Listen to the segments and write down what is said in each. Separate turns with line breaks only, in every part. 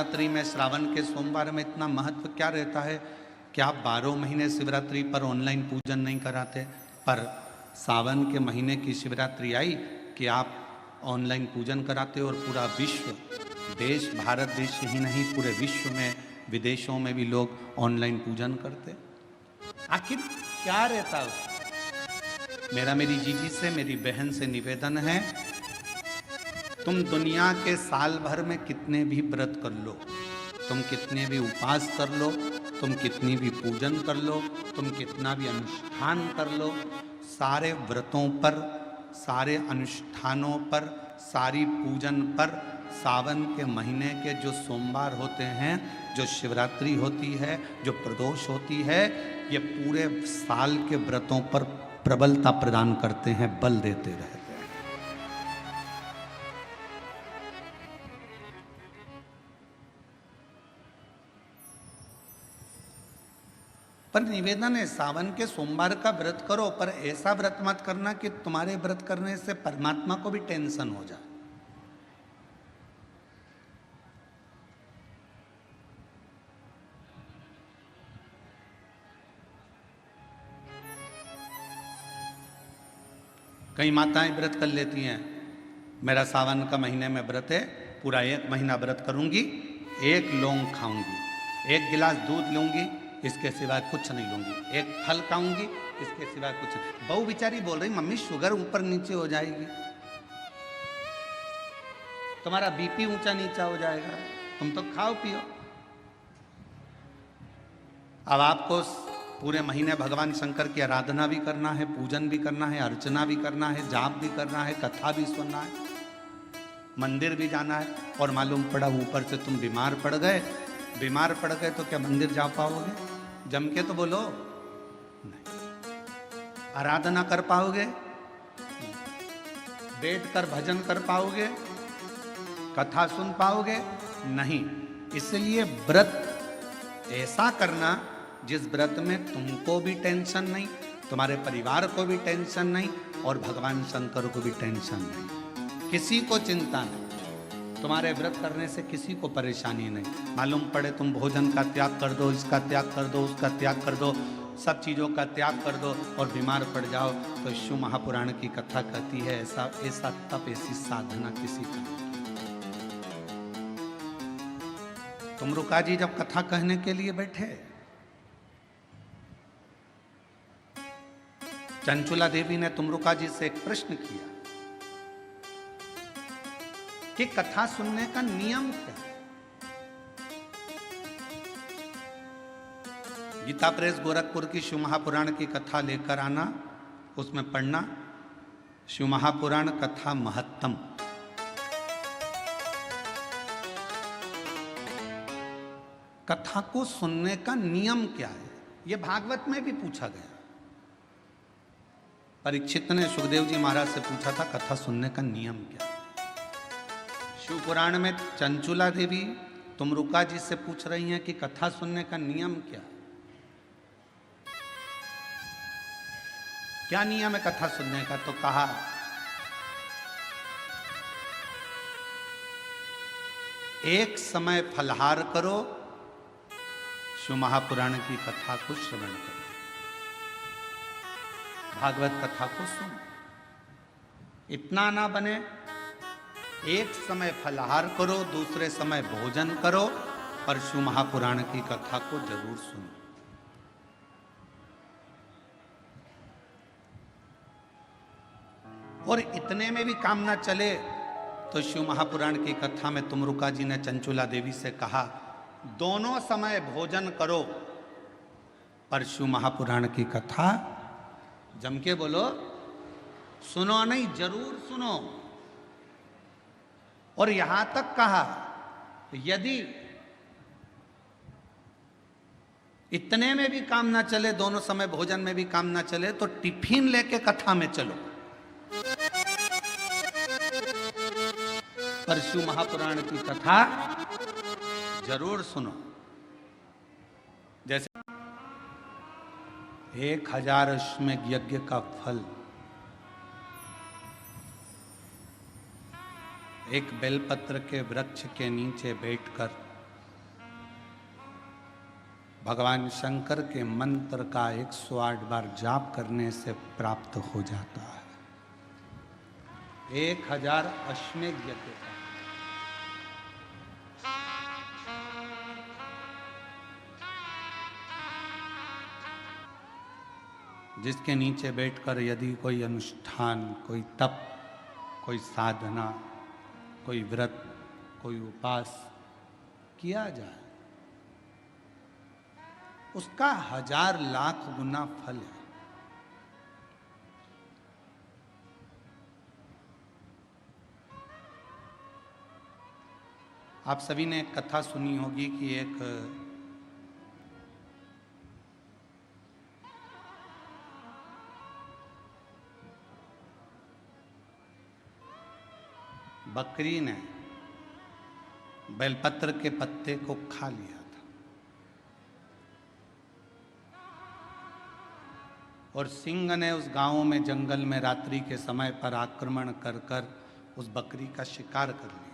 शिवरात्रि में श्रावण के सोमवार में इतना महत्व क्या रहता है कि आप 12 महीने शिवरात्रि पर ऑनलाइन पूजन नहीं कराते, पर सावन के महीने की शिवरात्रि आई कि आप ऑनलाइन पूजन कराते हो और पूरा विश्व, देश भारत देश ही नहीं पूरे विश्व में विदेशों में भी लोग ऑनलाइन पूजन करते। आखिर क्या रहता है? मेरा मेरी जीजी से, मेरी बहन से निवेदन है, तुम दुनिया के साल भर में कितने भी व्रत कर लो, तुम कितने भी उपवास कर लो, तुम कितनी भी पूजन कर लो, तुम कितना भी अनुष्ठान कर लो, सारे व्रतों पर, सारे अनुष्ठानों पर, सारी पूजन पर सावन के महीने के जो सोमवार होते हैं, जो शिवरात्रि होती है, जो प्रदोष होती है, ये पूरे साल के व्रतों पर प्रबलता प्रदान करते हैं, बल देते रहते हैं। पर निवेदन है, सावन के सोमवार का व्रत करो, पर ऐसा व्रत मत करना कि तुम्हारे व्रत करने से परमात्मा को भी टेंशन हो जाए। कई माताएं व्रत कर लेती हैं, मेरा सावन का महीने में व्रत है, पूरा 1 महीना व्रत करूंगी, 1 लौंग खाऊंगी, 1 गिलास दूध लूंगी, इसके सिवाय कुछ नहीं लूंगी, 1 फल खाऊंगी, इसके सिवाय कुछ नहीं। बहू बेचारी बोल रही, मम्मी शुगर ऊपर नीचे हो जाएगी, तुम्हारा बीपी ऊंचा नीचा हो जाएगा, तुम तो खाओ पियो। अब आपको पूरे महीने भगवान शंकर की आराधना भी करना है, पूजन भी करना है, अर्चना भी करना है, जाप भी करना है, कथा भी सुनना है, मंदिर भी जाना है, और मालूम पड़ा ऊपर से तुम बीमार पड़ गए। बीमार पड़ गए तो क्या मंदिर जा पाओगे? जम के तो बोलो नहीं। आराधना कर पाओगे? बैठ कर भजन कर पाओगे? कथा सुन पाओगे? नहीं। इसलिए व्रत ऐसा करना जिस व्रत में तुमको भी टेंशन नहीं, तुम्हारे परिवार को भी टेंशन नहीं, और भगवान शंकर को भी टेंशन नहीं, किसी को चिंता नहीं। तुम्हारे व्रत करने से किसी को परेशानी नहीं। मालूम पड़े तुम भोजन का त्याग कर दो, इसका त्याग कर दो, उसका त्याग कर दो, सब चीज़ों का त्याग कर दो और बीमार पड़ जाओ, तो शिव महापुराण की कथा कहती है ऐसा ऐसा तप, ऐसी साधना किसी का नहीं। तुमरुका जी जब कथा कहने के लिए बैठे, चंचुला देवी ने तुमरुका जी से एक प्रश्न किया कि कथा सुनने का नियम क्या है? गीता प्रेस गोरखपुर की शिव महापुराण की कथा लेकर आना, उसमें पढ़ना शिव महापुराण कथा महत्तम। कथा को सुनने का नियम क्या है, यह भागवत में भी पूछा गया। परीक्षित ने सुखदेव जी महाराज से पूछा था कथा सुनने का नियम क्या है। शिव पुराण में चंचुला देवी तुमरुका जी से पूछ रही हैं कि कथा सुनने का नियम क्या, क्या नियम है कथा सुनने का? तो कहा एक समय फलहार करो, शिव महापुराण की कथा को श्रवण करो, भागवत कथा को सुनो। इतना ना बने, एक समय फलहार करो, दूसरे समय भोजन करो, पर शिव महापुराण की कथा को जरूर सुनो। और इतने में भी काम ना चले तो शिव महापुराण की कथा में तुमरुका जी ने चंचुला देवी से कहा दोनों समय भोजन करो, पर शिव महापुराण की कथा जम के बोलो, सुनो नहीं, जरूर सुनो। और यहां तक कहा यदि इतने में भी काम ना चले, दोनों समय भोजन में भी काम ना चले, तो टिफिन लेके कथा में चलो, पर शिव महापुराण की कथा जरूर सुनो। जैसे 1000 अश्वमेध यज्ञ का फल एक बेलपत्र के वृक्ष के नीचे बैठकर भगवान शंकर के मंत्र का 108 बार जाप करने से प्राप्त हो जाता है। 1000 अश्वमेध यज्ञ का। जिसके नीचे बैठकर यदि कोई अनुष्ठान, कोई तप, कोई साधना, कोई व्रत, कोई उपास किया जाए, उसका 1000 लाख गुना फल है। आप सभी ने एक कथा सुनी होगी कि एक बकरी ने बेलपत्र के पत्ते को खा लिया था और सिंह ने उस गांव में जंगल में रात्रि के समय पर आक्रमण कर कर उस बकरी का शिकार कर लिया।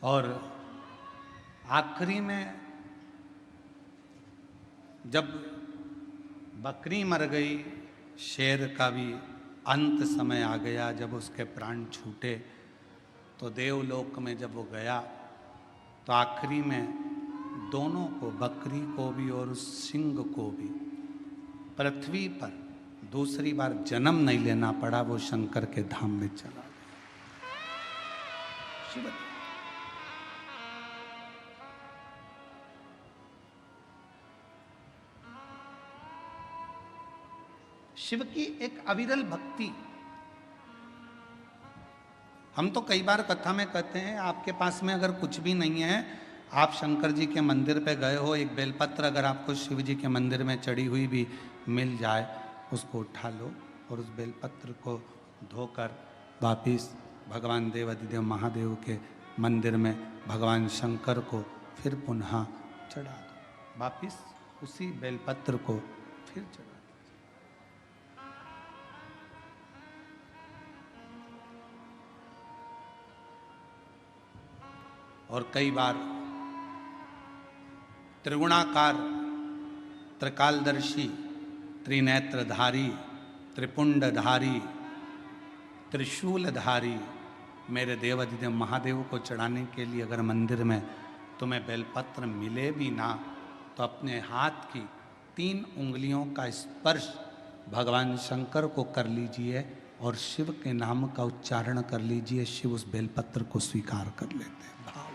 और आखिरी में जब बकरी मर गई, शेर का भी अंत समय आ गया। जब उसके प्राण छूटे तो देवलोक में जब वो गया तो आखिरी में दोनों को, बकरी को भी और उस सिंह को भी, पृथ्वी पर दूसरी बार जन्म नहीं लेना पड़ा। वो शंकर के धाम में चला गया। शिव शिव की एक अविरल भक्ति। हम तो कई बार कथा में कहते हैं, आपके पास में अगर कुछ भी नहीं है, आप शंकर जी के मंदिर पे गए हो, एक बेलपत्र अगर आपको शिव जी के मंदिर में चढ़ी हुई भी मिल जाए, उसको उठा लो और उस बेलपत्र को धोकर वापिस भगवान देवाधिदेव महादेव के मंदिर में भगवान शंकर को फिर पुनः चढ़ा दो। वापिस उसी बेलपत्र को फिर चढ़ा। और कई बार त्रिगुणाकार, त्रिकालदर्शी, त्रिनेत्रधारी, त्रिपुंडधारी, त्रिशूलधारी मेरे देवाधिदेव महादेव को चढ़ाने के लिए अगर मंदिर में तुम्हें बेलपत्र मिले भी ना, तो अपने हाथ की 3 उंगलियों का स्पर्श भगवान शंकर को कर लीजिए और शिव के नाम का उच्चारण कर लीजिए। शिव उस बेलपत्र को स्वीकार कर लेते हैं। भाव,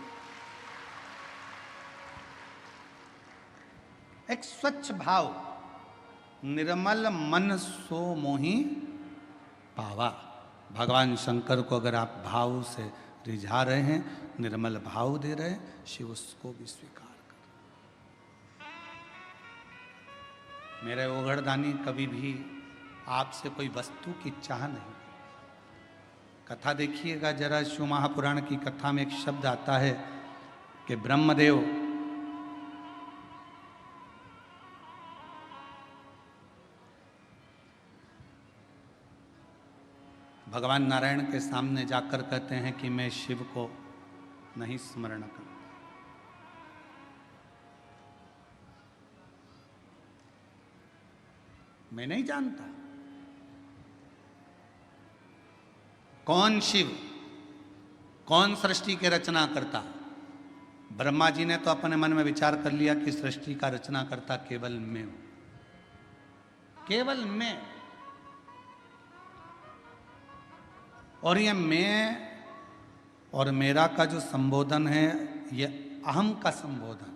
एक स्वच्छ भाव, निर्मल मन सो मोहि पावा। भगवान शंकर को अगर आप भाव से रिझा रहे हैं, निर्मल भाव दे रहे हैं, शिव उसको भी स्वीकार कर। मेरे ओघड़दानी कभी भी आपसे कोई वस्तु की चाह नहीं। कथा देखिएगा जरा, शिव महापुराण की कथा में एक शब्द आता है कि ब्रह्मदेव भगवान नारायण के सामने जाकर कहते हैं कि मैं शिव को नहीं स्मरण करता। मैं नहीं जानता कौन शिव, कौन सृष्टि के रचना करता। ब्रह्मा जी ने तो अपने मन में विचार कर लिया कि सृष्टि का रचना करता केवल मैं हूं, केवल मैं। और ये मैं और मेरा का जो संबोधन है, ये अहम का संबोधन।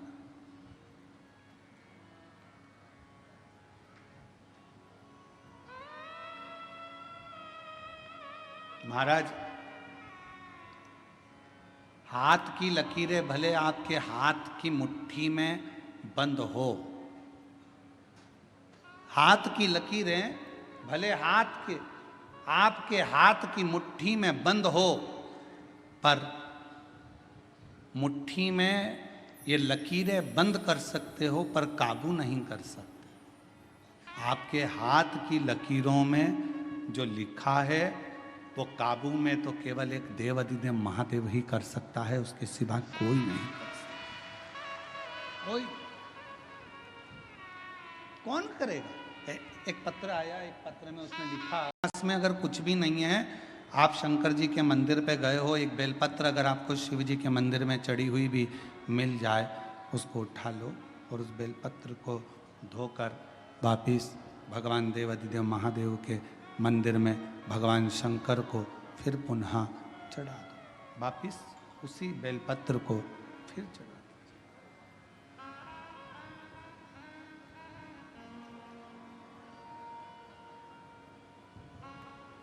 महाराज, हाथ की लकीरें भले आपके हाथ की मुट्ठी में बंद हो, हाथ की लकीरें भले आपके हाथ की मुट्ठी में बंद हो, पर मुट्ठी में ये लकीरें बंद कर सकते हो पर काबू नहीं कर सकते। आपके हाथ की लकीरों में जो लिखा है वो काबू में तो केवल एक देव अधिदेव महादेव ही कर सकता है, उसके सिवा कोई नहीं कर सकता। कोई कौन करेगा? एक पत्र आया, एक पत्र में उसने लिखा, इसमें अगर कुछ भी नहीं है, आप शंकर जी के मंदिर पे गए हो, एक बेलपत्र अगर आपको शिव जी के मंदिर में चढ़ी हुई भी मिल जाए, उसको उठा लो और उस बेलपत्र को धोकर वापिस भगवान देव अधिदेव महादेव के मंदिर में भगवान शंकर को फिर पुनः चढ़ा दो। वापिस उसी बेलपत्र को फिर चढ़ा दो।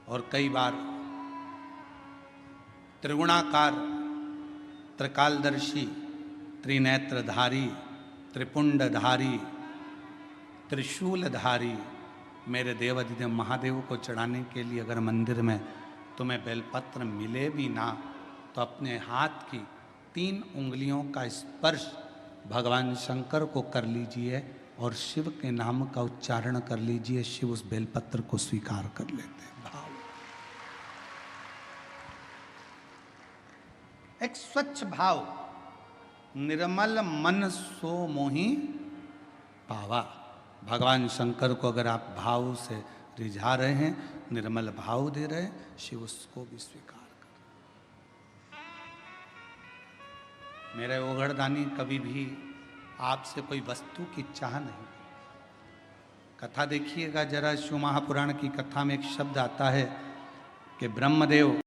और कई बार त्रिगुणाकार, त्रिकालदर्शी, त्रिनेत्रधारी, त्रिपुंडधारी, त्रिशूलधारी मेरे देव अधिदेव महादेव को चढ़ाने के लिए अगर मंदिर में तुम्हें बेलपत्र मिले भी ना, तो अपने हाथ की 3 उंगलियों का स्पर्श भगवान शंकर को कर लीजिए और शिव के नाम का उच्चारण कर लीजिए। शिव उस बेलपत्र को स्वीकार कर लेते हैं। भाव, एक स्वच्छ भाव, निर्मल मन सो मोहि पावा। भगवान शंकर को अगर आप भाव से रिझा रहे हैं, निर्मल भाव दे रहे हैं, शिव उसको भी स्वीकार कर। मेरे ओघड़दानी कभी भी आपसे कोई वस्तु की चाह नहीं। कथा देखिएगा जरा, शिव महापुराण की कथा में एक शब्द आता है कि ब्रह्मदेव